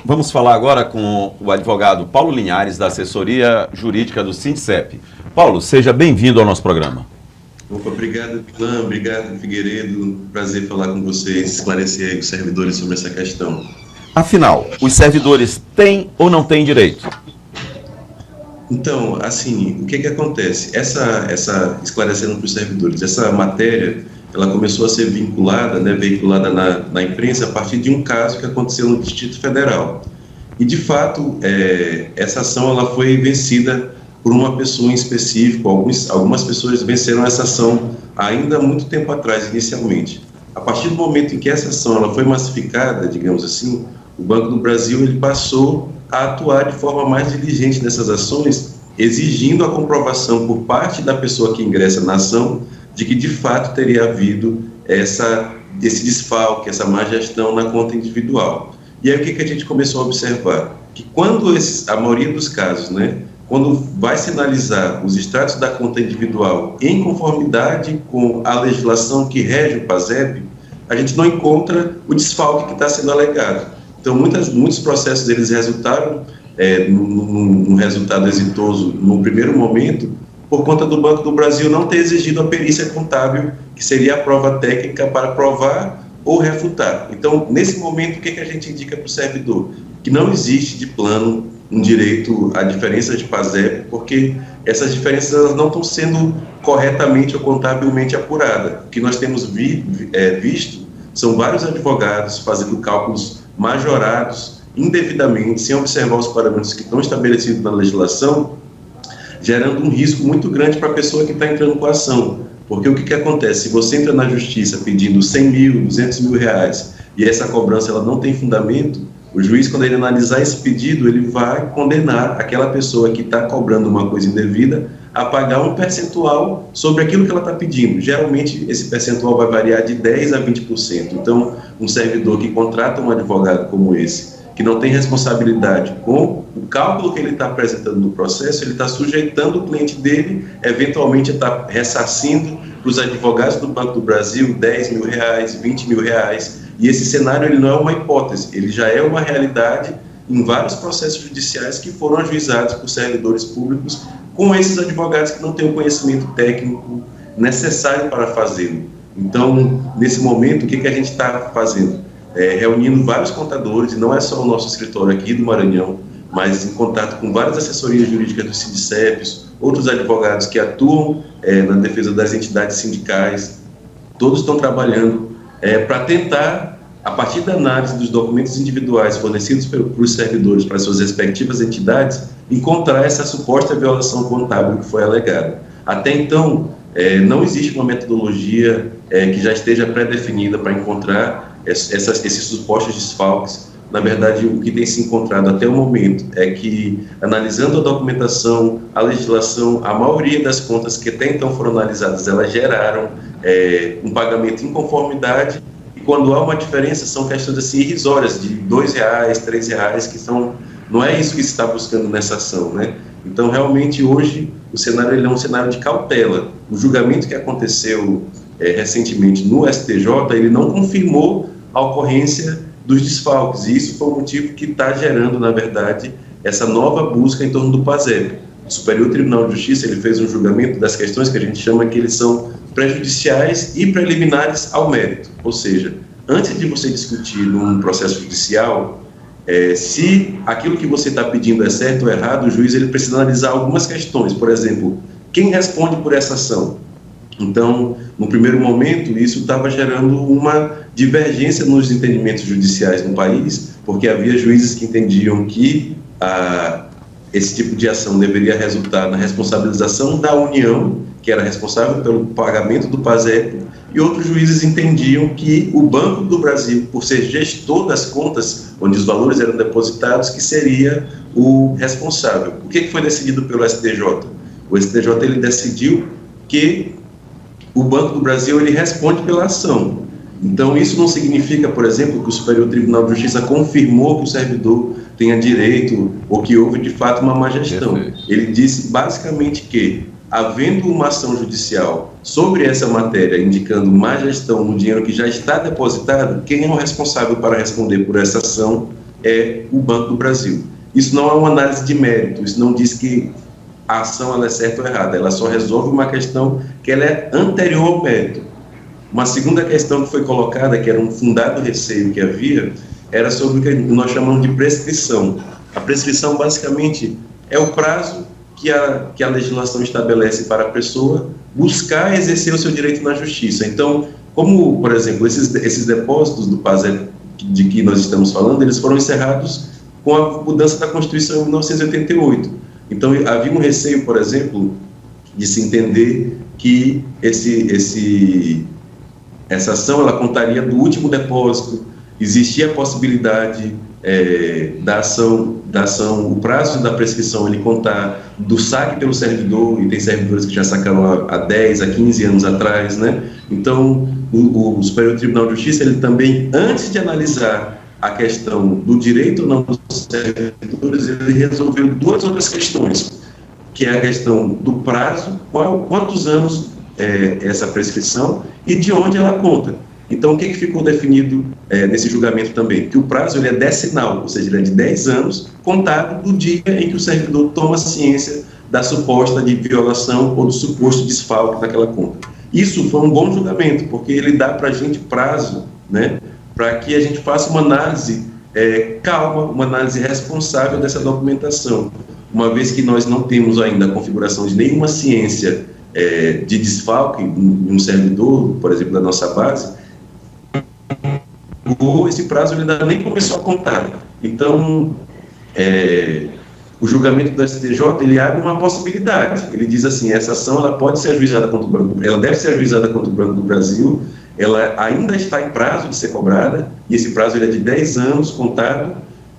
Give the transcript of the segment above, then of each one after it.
Vamos falar agora com o advogado Paulo Linhares, da assessoria jurídica do Sindicep. Paulo, seja bem-vindo ao nosso programa. Opa, obrigado, Pilan, obrigado, Figueiredo. Prazer falar com vocês, esclarecer aí os servidores sobre essa questão. Afinal, os servidores têm ou não têm direito? Então, assim, o que acontece? Esclarecendo para os servidores, essa matéria, ela começou a ser veiculada na imprensa a partir de um caso que aconteceu no Distrito Federal. E, de fato, essa ação ela foi vencida por uma pessoa em específico. Algumas pessoas venceram essa ação ainda há muito tempo atrás, inicialmente. A partir do momento em que essa ação ela foi massificada, digamos assim, o Banco do Brasil ele passou a atuar de forma mais diligente nessas ações, exigindo a comprovação por parte da pessoa que ingressa na ação de que, de fato, teria havido esse desfalque, essa má gestão na conta individual. E aí o que a gente começou a observar? Que quando a maioria dos casos, quando vai se analisar os extratos da conta individual em conformidade com a legislação que rege o PASEP, a gente não encontra o desfalque que está sendo alegado. Então, muitos processos eles resultaram num resultado exitoso no primeiro momento, por conta do Banco do Brasil não ter exigido a perícia contábil, que seria a prova técnica para provar ou refutar. Então, nesse momento, o que a gente indica para o servidor? Que não existe de plano um direito à diferença de PASEP, porque essas diferenças elas não estão sendo corretamente ou contabilmente apuradas. O que nós temos visto são vários advogados fazendo cálculos majorados indevidamente, sem observar os parâmetros que estão estabelecidos na legislação, gerando um risco muito grande para a pessoa que está entrando com a ação. Porque o que acontece? Se você entra na justiça pedindo 100 mil, 200 mil reais, e essa cobrança ela não tem fundamento, o juiz, quando ele analisar esse pedido, ele vai condenar aquela pessoa que está cobrando uma coisa indevida a pagar um percentual sobre aquilo que ela está pedindo. Geralmente, esse percentual vai variar de 10% a 20%. Então, um servidor que contrata um advogado como esse, que não tem responsabilidade com o cálculo que ele está apresentando no processo, ele está sujeitando o cliente dele, eventualmente está ressarcindo para os advogados do Banco do Brasil 10 mil reais, 20 mil reais, e esse cenário ele não é uma hipótese, ele já é uma realidade em vários processos judiciais que foram ajuizados por servidores públicos com esses advogados que não têm o conhecimento técnico necessário para fazê-lo. Então, nesse momento, o que a gente está fazendo? Reunindo vários contadores, e não é só o nosso escritório aqui do Maranhão, mas em contato com várias assessorias jurídicas dos Sindiceps, outros advogados que atuam na defesa das entidades sindicais, todos estão trabalhando para tentar, a partir da análise dos documentos individuais fornecidos pelos servidores para suas respectivas entidades, encontrar essa suposta violação contábil que foi alegada. Até então, não existe uma metodologia que já esteja pré-definida para encontrar esses supostos desfalques. Na verdade, o que tem se encontrado até o momento é que, analisando a documentação, a legislação, a maioria das contas que até então foram analisadas, elas geraram um pagamento em conformidade, e quando há uma diferença, são questões assim irrisórias, de R$2, R$3, que não é isso que se está buscando nessa ação, Então, realmente, hoje, o cenário ele é um cenário de cautela. O julgamento que aconteceu recentemente no STJ, ele não confirmou a ocorrência dos desfalques, e isso foi o motivo que está gerando, na verdade, essa nova busca em torno do PASEP. O Superior Tribunal de Justiça ele fez um julgamento das questões que a gente chama que eles são prejudiciais e preliminares ao mérito, ou seja, antes de você discutir num processo judicial, se aquilo que você está pedindo é certo ou errado, o juiz ele precisa analisar algumas questões, por exemplo, quem responde por essa ação? Então, no primeiro momento, isso estava gerando uma divergência nos entendimentos judiciais no país, porque havia juízes que entendiam que esse tipo de ação deveria resultar na responsabilização da União, que era responsável pelo pagamento do PASEP, e outros juízes entendiam que o Banco do Brasil, por ser gestor das contas, onde os valores eram depositados, que seria o responsável. O que foi decidido pelo STJ? O STJ ele decidiu que o Banco do Brasil ele responde pela ação. Então, isso não significa, por exemplo, que o Superior Tribunal de Justiça confirmou que o servidor tenha direito ou que houve, de fato, uma má gestão. Ele disse, basicamente, que, havendo uma ação judicial sobre essa matéria, indicando má gestão no dinheiro que já está depositado, quem é o responsável para responder por essa ação é o Banco do Brasil. Isso não é uma análise de mérito, isso não diz que a ação ela é certa ou errada, ela só resolve uma questão que ela é anterior ao mérito. Uma segunda questão que foi colocada, que era um fundado receio que havia, era sobre o que nós chamamos de prescrição. A prescrição, basicamente, é o prazo que a legislação estabelece para a pessoa buscar exercer o seu direito na justiça. Então, como, por exemplo, esses depósitos do PASEP de que nós estamos falando, eles foram encerrados com a mudança da Constituição em 1988. Então, havia um receio, por exemplo, de se entender que essa ação ela contaria do último depósito, existia a possibilidade da ação, o prazo da prescrição ele contar do saque pelo servidor, e tem servidores que já sacaram há 10, há 15 anos atrás, né? Então, o Superior Tribunal de Justiça, ele também, antes de analisar a questão do direito ou não dos servidores, ele resolveu duas outras questões, que é a questão do prazo, quantos anos essa prescrição e de onde ela conta. Então, o que ficou definido nesse julgamento também? Que o prazo ele é decenal, ou seja, ele é de 10 anos, contado do dia em que o servidor toma ciência da suposta de violação ou do suposto desfalque daquela conta. Isso foi um bom julgamento, porque ele dá para a gente prazo, né, para que a gente faça uma análise calma, uma análise responsável dessa documentação. Uma vez que nós não temos ainda a configuração de nenhuma ciência de desfalque de um servidor, por exemplo, da nossa base, esse prazo ele ainda nem começou a contar. Então, o julgamento do STJ ele abre uma possibilidade. Ele diz assim: essa ação ela pode ser ajuizada contra o Banco, ela deve ser ajuizada contra o Banco do Brasil. Ela ainda está em prazo de ser cobrada, e esse prazo ele é de 10 anos contado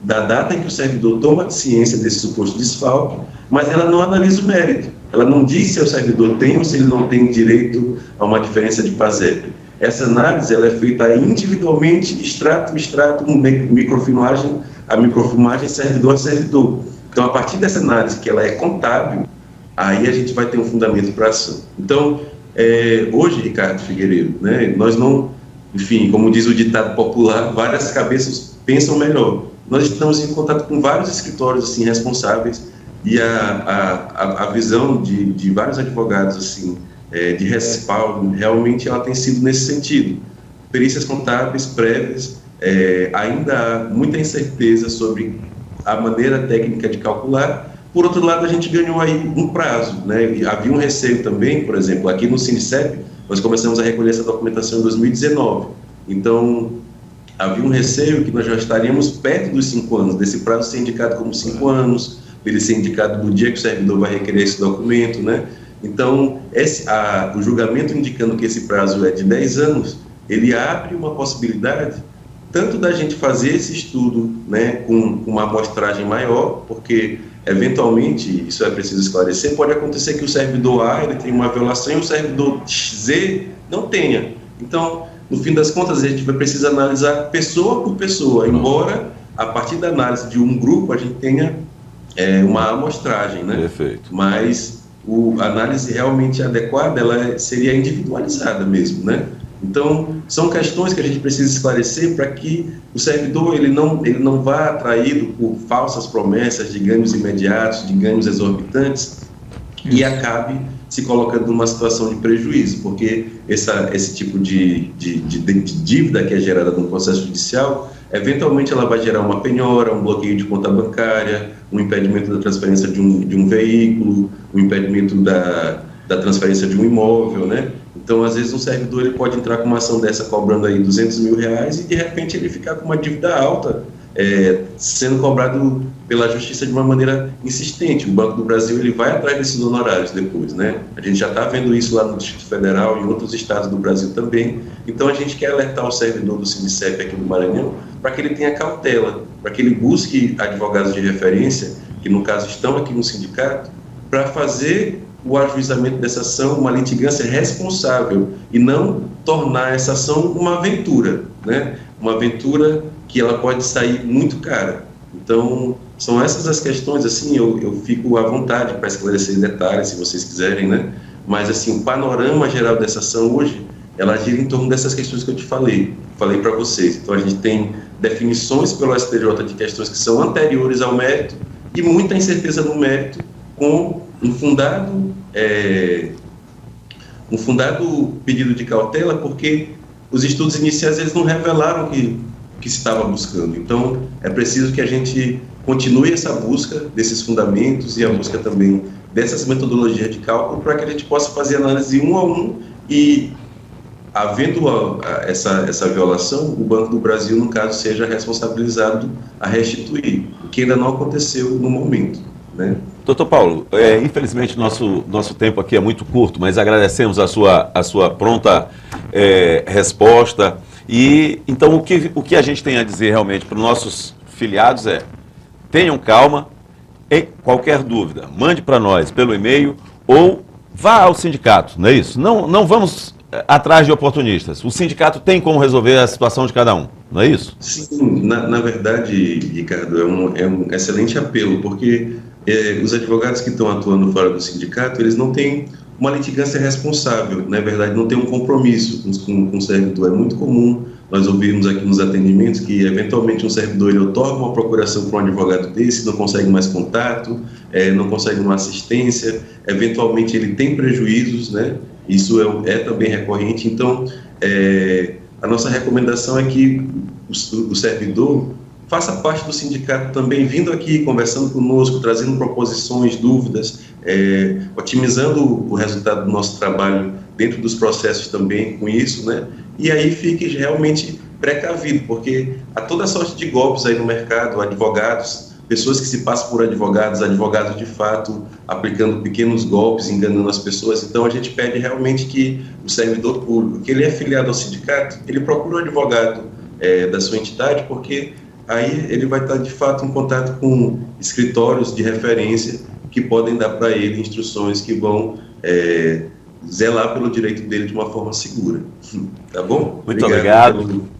da data em que o servidor toma ciência desse suposto desfalque, mas ela não analisa o mérito. Ela não diz se o servidor tem ou se ele não tem direito a uma diferença de PASEP. Essa análise ela é feita individualmente, extrato, microfilmagem, a microfilmagem servidor a servidor. Então, a partir dessa análise, que ela é contábil, aí a gente vai ter um fundamento para a ação. Então, hoje, Ricardo Figueiredo, né, nós não, enfim, como diz o ditado popular, várias cabeças pensam melhor. Nós estamos em contato com vários escritórios assim, responsáveis, e a visão de vários advogados assim, de respaldo, realmente ela tem sido nesse sentido. Perícias contábeis prévias, ainda há muita incerteza sobre a maneira técnica de calcular. Por outro lado, a gente ganhou aí um prazo, né? E havia um receio também, por exemplo, aqui no SINDICEP, nós começamos a recolher essa documentação em 2019. Então, havia um receio que nós já estaríamos perto dos 5 anos, desse prazo ser indicado como 5 anos, ele ser indicado no dia que o servidor vai requerer esse documento, né? Então, o julgamento indicando que esse prazo é de 10 anos, ele abre uma possibilidade tanto da gente fazer esse estudo, né, com uma amostragem maior, porque, eventualmente, isso é preciso esclarecer, pode acontecer que o servidor A ele tem uma violação e o servidor Z não tenha. Então, no fim das contas, a gente vai precisar analisar pessoa por pessoa, embora, a partir da análise de um grupo, a gente tenha uma amostragem, né? Perfeito. Mas a análise realmente adequada, ela seria individualizada mesmo, né? Então, são questões que a gente precisa esclarecer para que o servidor ele não vá atraído por falsas promessas de ganhos imediatos, de ganhos exorbitantes, e acabe se colocando numa situação de prejuízo, porque esse tipo de dívida que é gerada no processo judicial, eventualmente ela vai gerar uma penhora, um bloqueio de conta bancária, um impedimento da transferência de um veículo, um impedimento da transferência de um imóvel, né? Então, às vezes, um servidor ele pode entrar com uma ação dessa cobrando aí R$200 mil e, de repente, ele ficar com uma dívida alta, sendo cobrado pela justiça de uma maneira insistente. O Banco do Brasil ele vai atrás desses honorários depois, né? A gente já está vendo isso lá no Distrito Federal e em outros estados do Brasil também. Então, a gente quer alertar o servidor do SINDICEP aqui do Maranhão para que ele tenha cautela, para que ele busque advogados de referência, que, no caso, estão aqui no sindicato, para fazer o ajuizamento dessa ação uma litigância responsável e não tornar essa ação uma aventura, né? Uma aventura que ela pode sair muito cara. Então, são essas as questões, assim, eu fico à vontade para esclarecer detalhes, se vocês quiserem, né? Mas, assim, o panorama geral dessa ação hoje, ela gira em torno dessas questões que eu te falei para vocês. Então, a gente tem definições pelo STJ de questões que são anteriores ao mérito e muita incerteza no mérito, com um fundado pedido de cautela, porque os estudos iniciais eles não revelaram que se estava buscando. Então, é preciso que a gente continue essa busca desses fundamentos e a busca também dessas metodologias de cálculo para que a gente possa fazer análise um a um e, havendo essa violação, o Banco do Brasil, no caso, seja responsabilizado a restituir, o que ainda não aconteceu no momento, né? Doutor Paulo, infelizmente nosso tempo aqui é muito curto, mas agradecemos a sua pronta resposta. E então o que a gente tem a dizer realmente para os nossos filiados é: tenham calma, qualquer dúvida, mande para nós pelo e-mail ou vá ao sindicato, não é isso? Não vamos atrás de oportunistas. O sindicato tem como resolver a situação de cada um, não é isso? Sim, na verdade, Ricardo, é um excelente apelo, porque os advogados que estão atuando fora do sindicato, eles não têm uma litigância responsável, na verdade, não tem um compromisso com o servidor. É muito comum nós ouvirmos aqui nos atendimentos que, eventualmente, um servidor ele otorga uma procuração para um advogado desse, não consegue mais contato, não consegue uma assistência, eventualmente ele tem prejuízos, né? Isso é também recorrente. Então, a nossa recomendação é que o servidor faça parte do sindicato também, vindo aqui, conversando conosco, trazendo proposições, dúvidas, otimizando o resultado do nosso trabalho dentro dos processos também com isso, né? E aí fique realmente precavido, porque há toda sorte de golpes aí no mercado, advogados, pessoas que se passam por advogados de fato aplicando pequenos golpes, enganando as pessoas. Então a gente pede realmente que o servidor público, que ele é filiado ao sindicato, ele procure um advogado da sua entidade, porque aí ele vai estar de fato em contato com escritórios de referência que podem dar para ele instruções que vão zelar pelo direito dele de uma forma segura. Tá bom? Muito obrigado.